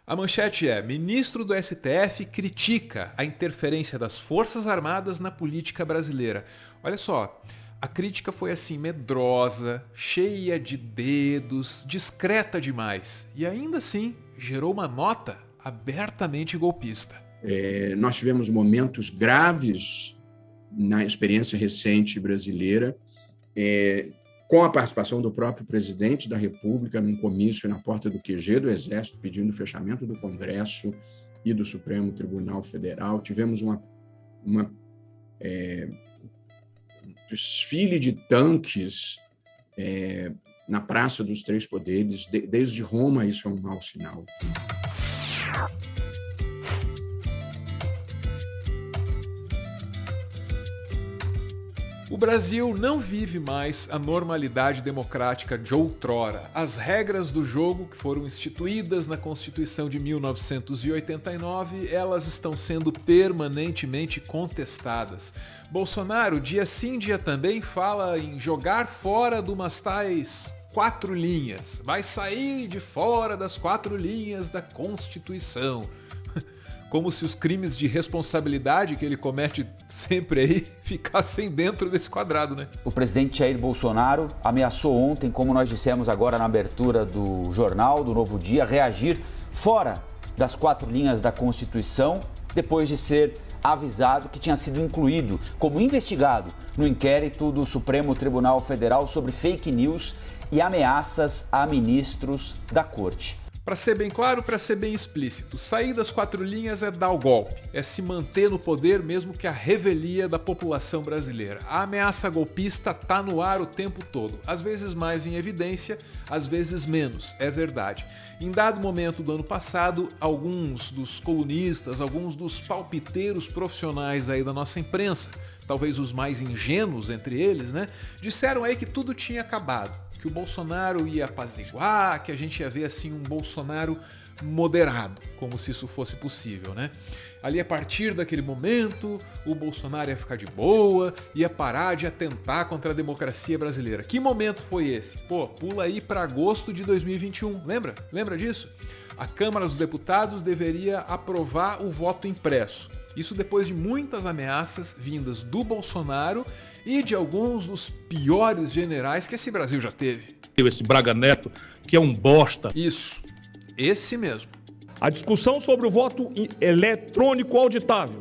A manchete é: ministro do STF critica a interferência das Forças Armadas na política brasileira. Olha só, a crítica foi assim medrosa, cheia de dedos, discreta demais e ainda assim gerou uma nota abertamente golpista. Nós tivemos momentos graves na experiência recente brasileira, com a participação do próprio presidente da República num comício na porta do QG do Exército, pedindo o fechamento do Congresso e do Supremo Tribunal Federal. Tivemos um desfile de tanques na Praça dos Três Poderes. Desde Roma, isso é um mau sinal. O Brasil não vive mais a normalidade democrática de outrora. As regras do jogo que foram instituídas na Constituição de 1989, elas estão sendo permanentemente contestadas. Bolsonaro, dia sim, dia também, fala em jogar fora de umas tais 4 linhas. Vai sair de fora das 4 linhas da Constituição. Como se os crimes de responsabilidade que ele comete sempre aí ficassem dentro desse quadrado, né? O presidente Jair Bolsonaro ameaçou ontem, como nós dissemos agora na abertura do jornal, do Novo Dia, reagir fora das 4 linhas da Constituição, depois de ser avisado que tinha sido incluído como investigado no inquérito do Supremo Tribunal Federal sobre fake news e ameaças a ministros da Corte. Para ser bem claro, para ser bem explícito, sair das 4 linhas é dar o golpe, é se manter no poder mesmo que a revelia da população brasileira. A ameaça golpista tá no ar o tempo todo, às vezes mais em evidência, às vezes menos, é verdade. Em dado momento do ano passado, alguns dos colunistas, alguns dos palpiteiros profissionais aí da nossa imprensa, talvez os mais ingênuos entre eles, né, disseram aí que tudo tinha acabado, que o Bolsonaro ia apaziguar, que a gente ia ver assim um Bolsonaro moderado, como se isso fosse possível, né? Ali a partir daquele momento, o Bolsonaro ia ficar de boa, ia parar de atentar contra a democracia brasileira. Que momento foi esse? Pô, pula aí para agosto de 2021, lembra? Lembra disso? A Câmara dos Deputados deveria aprovar o voto impresso. Isso depois de muitas ameaças vindas do Bolsonaro e de alguns dos piores generais que esse Brasil já teve. Esse Braga Neto, que é um bosta. Isso, esse mesmo. A discussão sobre o voto eletrônico auditável,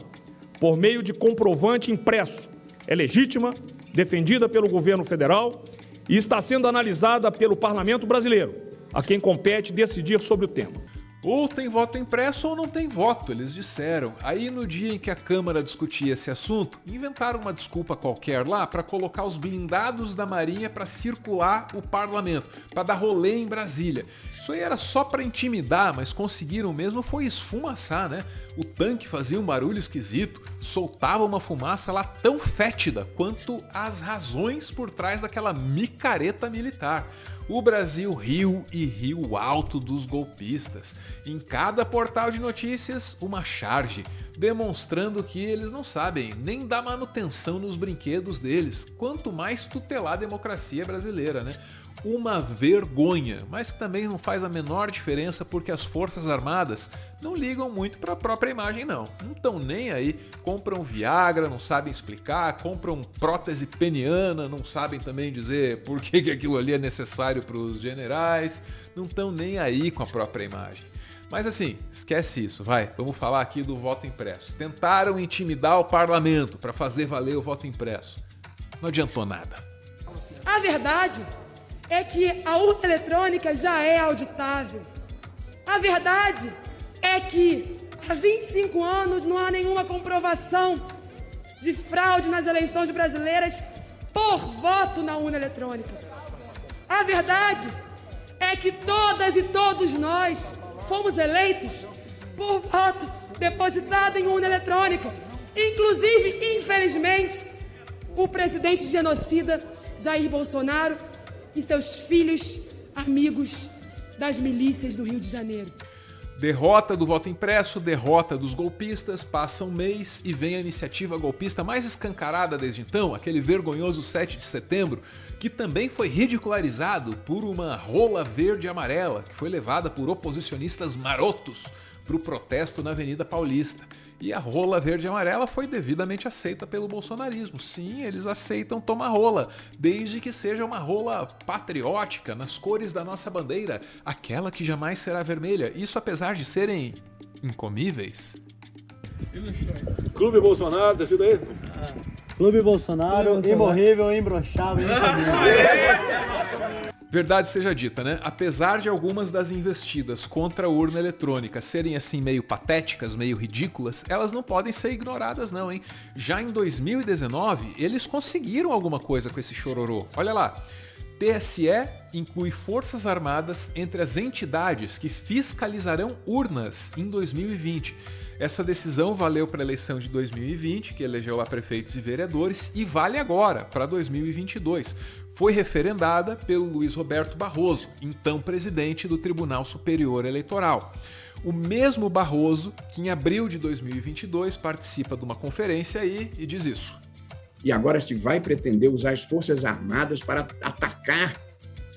por meio de comprovante impresso, é legítima, defendida pelo governo federal e está sendo analisada pelo Parlamento brasileiro, a quem compete decidir sobre o tema. Ou tem voto impresso ou não tem voto, eles disseram. Aí no dia em que a Câmara discutia esse assunto, inventaram uma desculpa qualquer lá para colocar os blindados da Marinha para circular o parlamento, para dar rolê em Brasília. Isso aí era só para intimidar, mas conseguiram mesmo foi esfumaçar, né? O tanque fazia um barulho esquisito, soltava uma fumaça lá tão fétida quanto as razões por trás daquela micareta militar. O Brasil riu e riu alto dos golpistas. Em cada portal de notícias, uma charge, demonstrando que eles não sabem nem dar manutenção nos brinquedos deles, quanto mais tutelar a democracia brasileira, né? Uma vergonha, mas que também não faz a menor diferença porque as Forças Armadas não ligam muito para a própria imagem não estão nem aí, compram Viagra, não sabem explicar, compram prótese peniana, não sabem também dizer por que aquilo ali é necessário para os generais, não estão nem aí com a própria imagem. Mas assim, esquece isso, vai, vamos falar aqui do voto impresso. Tentaram intimidar o parlamento para fazer valer o voto impresso, não adiantou nada. A verdade é que a urna eletrônica já é auditável. A verdade é que há 25 anos não há nenhuma comprovação de fraude nas eleições brasileiras por voto na urna eletrônica. A verdade é que todas e todos nós fomos eleitos por voto depositado em urna eletrônica. Inclusive, infelizmente, o presidente genocida Jair Bolsonaro e seus filhos, amigos das milícias do Rio de Janeiro. Derrota do voto impresso, derrota dos golpistas, passa um mês e vem a iniciativa golpista mais escancarada desde então, aquele vergonhoso 7 de setembro, que também foi ridicularizado por uma rola verde e amarela, que foi levada por oposicionistas marotos para o protesto na Avenida Paulista. E a rola verde e amarela foi devidamente aceita pelo bolsonarismo. Sim, eles aceitam tomar rola, desde que seja uma rola patriótica, nas cores da nossa bandeira, aquela que jamais será vermelha. Isso apesar de serem incomíveis. Clube Bolsonaro, tá tudo aí? Clube Bolsonaro, imorrível, imbrochável, Verdade seja dita, né? Apesar de algumas das investidas contra a urna eletrônica serem assim meio patéticas, meio ridículas, elas não podem ser ignoradas não, hein? Já em 2019, eles conseguiram alguma coisa com esse chororô. Olha lá. TSE inclui Forças Armadas entre as entidades que fiscalizarão urnas em 2020. Essa decisão valeu para a eleição de 2020, que elegeu lá prefeitos e vereadores, e vale agora, para 2022. Foi referendada pelo Luiz Roberto Barroso, então presidente do Tribunal Superior Eleitoral. O mesmo Barroso que em abril de 2022 participa de uma conferência aí e diz isso. E agora se vai pretender usar as Forças Armadas para atacar,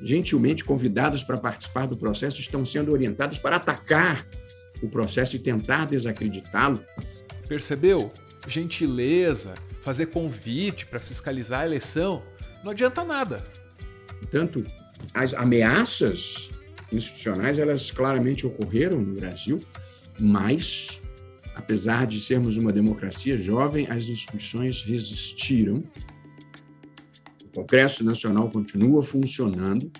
gentilmente convidados para participar do processo, estão sendo orientados para atacar o processo e tentar desacreditá-lo. Percebeu? Gentileza, fazer convite para fiscalizar a eleição, não adianta nada. Portanto, as ameaças institucionais, elas claramente ocorreram no Brasil, mas, apesar de sermos uma democracia jovem, as instituições resistiram. O Congresso Nacional continua funcionando,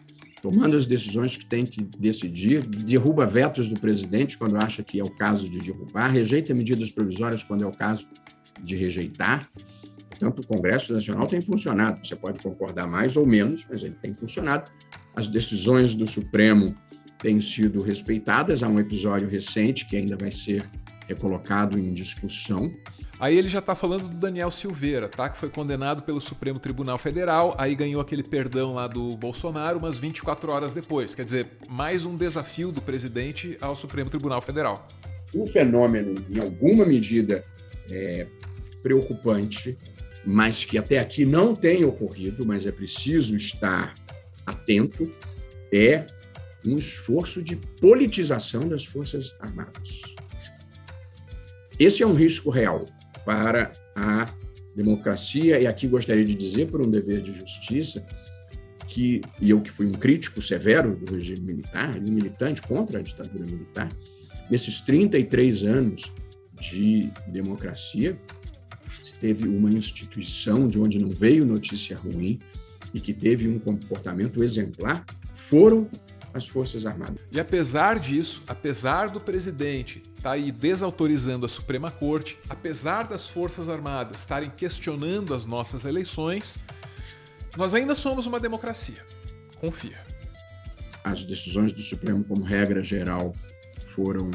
tomando as decisões que tem que decidir, derruba vetos do presidente quando acha que é o caso de derrubar, rejeita medidas provisórias quando é o caso de rejeitar. Portanto, o Congresso Nacional tem funcionado. Você pode concordar mais ou menos, mas ele tem funcionado. As decisões do Supremo têm sido respeitadas. Há um episódio recente que ainda vai ser recolocado em discussão. Aí ele já está falando do Daniel Silveira, tá? Que foi condenado pelo Supremo Tribunal Federal, aí ganhou aquele perdão lá do Bolsonaro umas 24 horas depois. Quer dizer, mais um desafio do presidente ao Supremo Tribunal Federal. Um fenômeno, em alguma medida, preocupante, mas que até aqui não tem ocorrido, mas é preciso estar atento, é um esforço de politização das Forças Armadas. Esse é um risco real para a democracia, e aqui gostaria de dizer, por um dever de justiça, e eu que fui um crítico severo do regime militar, um militante contra a ditadura militar, nesses 33 anos de democracia, se teve uma instituição de onde não veio notícia ruim e que teve um comportamento exemplar, foram as Forças Armadas. E apesar disso, apesar do presidente estar aí desautorizando a Suprema Corte, apesar das Forças Armadas estarem questionando as nossas eleições, nós ainda somos uma democracia. Confia. As decisões do Supremo, como regra geral, foram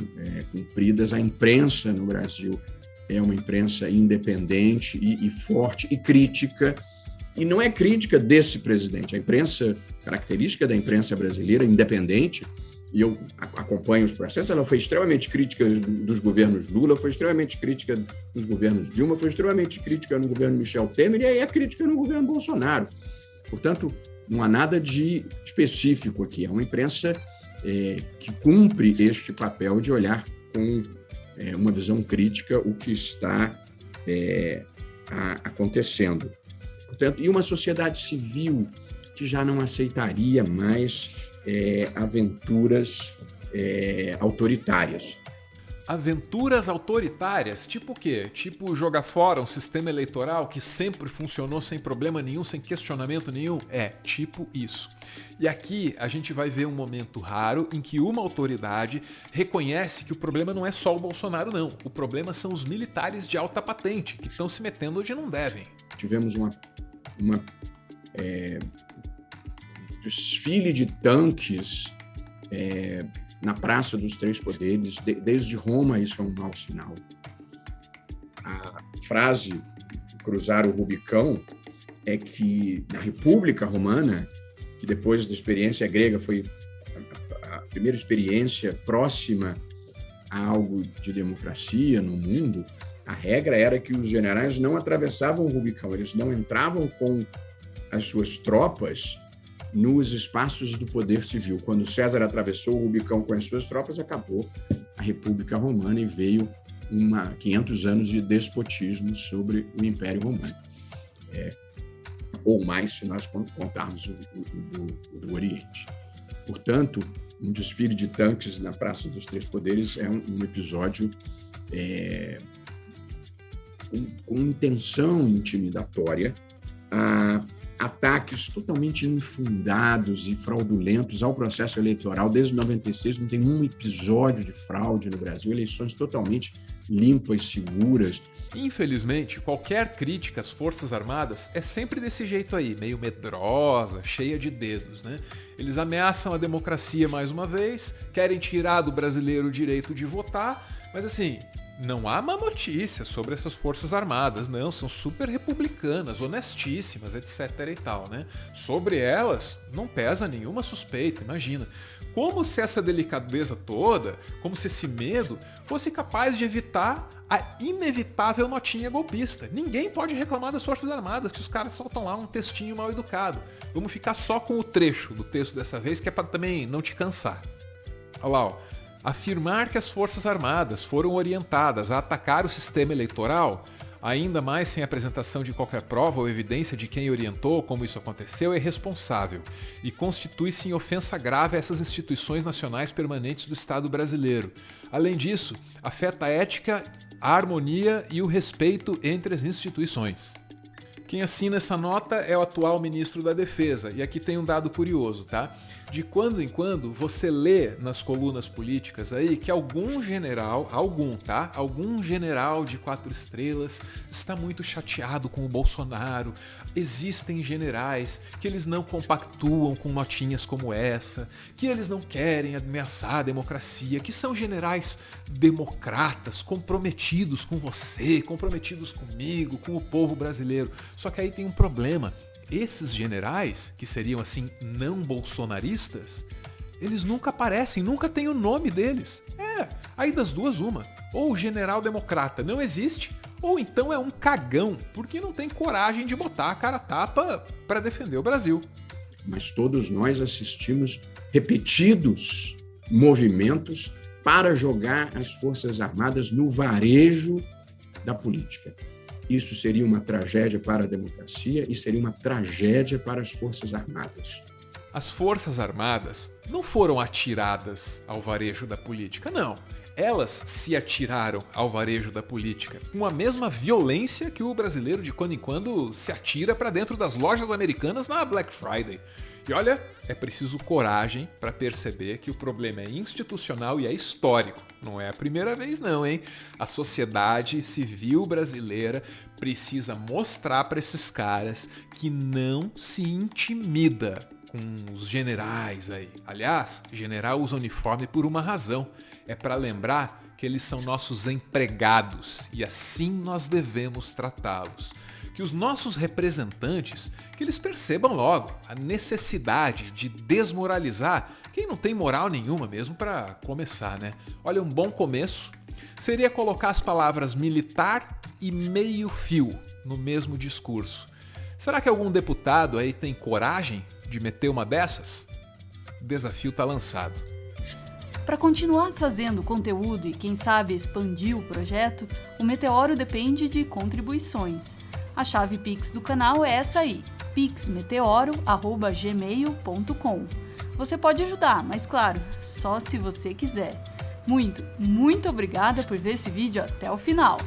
cumpridas. A imprensa no Brasil é uma imprensa independente e forte e crítica. E não é crítica desse presidente. A imprensa, característica da imprensa brasileira, independente, e eu acompanho os processos, ela foi extremamente crítica dos governos Lula, foi extremamente crítica dos governos Dilma, foi extremamente crítica no governo Michel Temer e aí é crítica no governo Bolsonaro. Portanto, não há nada de específico aqui. É uma imprensa que cumpre este papel de olhar com uma visão crítica o que está acontecendo. Portanto, e uma sociedade civil que já não aceitaria mais aventuras autoritárias. Aventuras autoritárias? Tipo o quê? Tipo jogar fora um sistema eleitoral que sempre funcionou sem problema nenhum, sem questionamento nenhum? Tipo isso. E aqui a gente vai ver um momento raro em que uma autoridade reconhece que o problema não é só o Bolsonaro, não. O problema são os militares de alta patente, que estão se metendo onde não devem. Tivemos um desfile de tanques na Praça dos Três Poderes. Desde Roma, isso é um mau sinal. A frase cruzar o Rubicão é que na República Romana, que depois da experiência grega foi a primeira experiência próxima algo de democracia no mundo, a regra era que os generais não atravessavam o Rubicão, eles não entravam com as suas tropas nos espaços do poder civil. Quando César atravessou o Rubicão com as suas tropas, acabou a República Romana e veio 500 anos de despotismo sobre o Império Romano. Ou mais, se nós contarmos o do Oriente. Portanto, um desfile de tanques na Praça dos Três Poderes é um episódio com intenção intimidatória, ataques totalmente infundados e fraudulentos ao processo eleitoral. Desde 96 não tem um episódio de fraude no Brasil, eleições totalmente limpas, seguras. Infelizmente, qualquer crítica às Forças Armadas é sempre desse jeito aí, meio medrosa, cheia de dedos, né? Eles ameaçam a democracia mais uma vez, querem tirar do brasileiro o direito de votar, mas assim, não há má notícia sobre essas Forças Armadas, não, são super republicanas, honestíssimas, etc e tal, né? Sobre elas não pesa nenhuma suspeita, imagina. Como se essa delicadeza toda, como se esse medo fosse capaz de evitar a inevitável notinha golpista. Ninguém pode reclamar das Forças Armadas, que os caras soltam lá um textinho mal educado. Vamos ficar só com o trecho do texto dessa vez, que é para também não te cansar. Olha lá, ó. Afirmar que as Forças Armadas foram orientadas a atacar o sistema eleitoral, ainda mais sem apresentação de qualquer prova ou evidência de quem orientou como isso aconteceu, é irresponsável e constitui-se em ofensa grave a essas instituições nacionais permanentes do Estado brasileiro. Além disso, afeta a ética, a harmonia e o respeito entre as instituições. Quem assina essa nota é o atual ministro da Defesa, e aqui tem um dado curioso, tá? De quando em quando você lê nas colunas políticas aí que algum general de 4 estrelas está muito chateado com o Bolsonaro. Existem generais que eles não compactuam com notinhas como essa, que eles não querem ameaçar a democracia, que são generais democratas, comprometidos com você, comprometidos comigo, com o povo brasileiro. Só que aí tem um problema. Esses generais, que seriam assim não bolsonaristas, eles nunca aparecem, nunca tem o nome deles. Aí das duas uma. Ou o general democrata não existe, ou então é um cagão, porque não tem coragem de botar a cara a tapa para defender o Brasil. Mas todos nós assistimos repetidos movimentos para jogar as Forças Armadas no varejo da política. Isso seria uma tragédia para a democracia e seria uma tragédia para as Forças Armadas. As Forças Armadas não foram atiradas ao varejo da política, não. Elas se atiraram ao varejo da política com a mesma violência que o brasileiro de quando em quando se atira para dentro das lojas americanas na Black Friday. E olha, é preciso coragem para perceber que o problema é institucional e é histórico. Não é a primeira vez não, hein? A sociedade civil brasileira precisa mostrar para esses caras que não se intimida com os generais aí. Aliás, general usa uniforme por uma razão. É para lembrar que eles são nossos empregados e assim nós devemos tratá-los. Que os nossos representantes, que eles percebam logo a necessidade de desmoralizar quem não tem moral nenhuma mesmo para começar, né? Olha, um bom começo seria colocar as palavras militar e meio-fio no mesmo discurso. Será que algum deputado aí tem coragem de meter uma dessas? O desafio tá lançado. Para continuar fazendo conteúdo e, quem sabe, expandir o projeto, o Meteoro depende de contribuições. A chave Pix do canal é essa aí, pixmeteoro@gmail.com. Você pode ajudar, mas claro, só se você quiser. Muito obrigada por ver esse vídeo até o final.